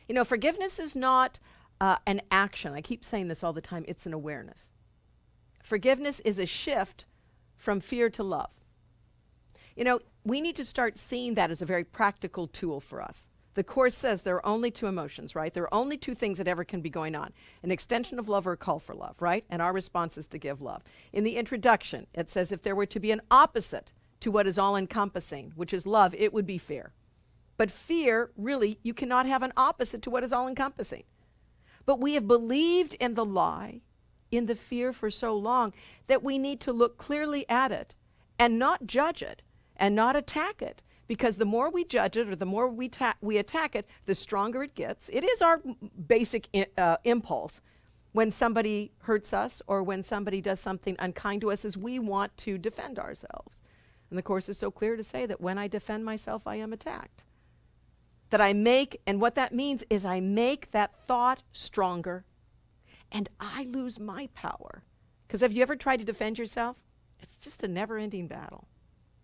You know, forgiveness is not an action. I keep saying this all the time. It's an awareness. Forgiveness is a shift from fear to love. You know, we need to start seeing that as a very practical tool for us. The Course says there are only two emotions, right? There are only two things that ever can be going on: an extension of love or a call for love, right? And our response is to give love. In the introduction, it says if there were to be an opposite to what is all-encompassing, which is love, it would be fear. But fear, really, you cannot have an opposite to what is all-encompassing. But we have believed in the lie, in the fear for so long, that we need to look clearly at it and not judge it and not attack it. Because the more we judge it or the more we attack it, the stronger it gets. It is our basic impulse when somebody hurts us or when somebody does something unkind to us, is we want to defend ourselves. And the Course is so clear to say that when I defend myself, I am attacked. That I make, and what that means is I make that thought stronger and I lose my power. Because have you ever tried to defend yourself? It's just a never-ending battle.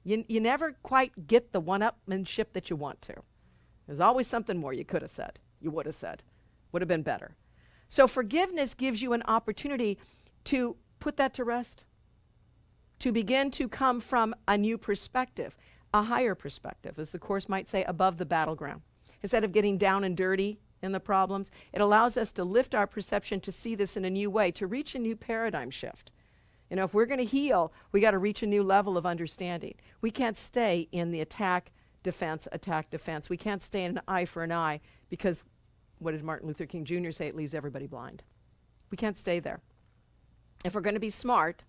You never quite get the one-upmanship that you want to. There's always something more you could have said, you would have said, would have been better. So forgiveness gives you an opportunity to put that to rest, to begin to come from a new perspective, a higher perspective, as the Course might say, above the battleground. Instead of getting down and dirty in the problems, it allows us to lift our perception to see this in a new way, to reach a new paradigm shift. You know, if we're going to heal, we got to reach a new level of understanding. We can't stay in the attack, defense. We can't stay in an eye for an eye because, what did Martin Luther King Jr. say? It leaves everybody blind. We can't stay there. If we're going to be smart,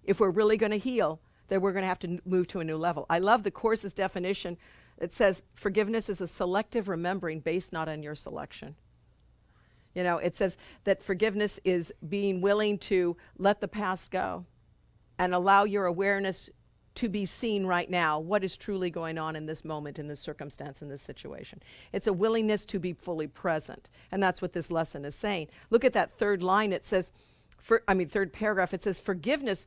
if we're really going to heal, then we're going to have to move to a new level. I love the Course's definition. It says forgiveness is a selective remembering based not on your selection. You know, it says that forgiveness is being willing to let the past go and allow your awareness to be seen right now, what is truly going on in this moment, in this circumstance, in this situation. It's a willingness to be fully present. And that's what this lesson is saying. Look at that third line. It says, third paragraph, it says forgiveness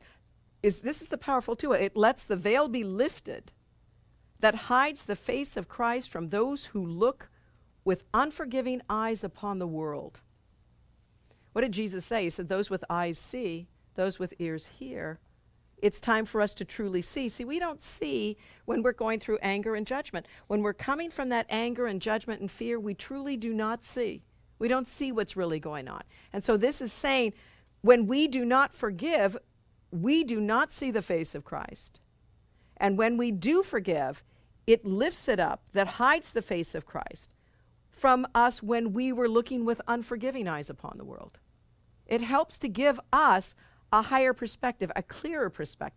this is the powerful tool. It lets the veil be lifted that hides the face of Christ from those who look with unforgiving eyes upon the world. What did Jesus say? He said, those with eyes see, those with ears hear. It's time for us to truly see. See, we don't see when we're going through anger and judgment. When we're coming from that anger and judgment and fear, we truly do not see. We don't see what's really going on. And so this is saying, when we do not forgive, we do not see the face of Christ. And when we do forgive, it lifts it up that hides the face of Christ from us when we were looking with unforgiving eyes upon the world. It helps to give us a higher perspective, a clearer perspective.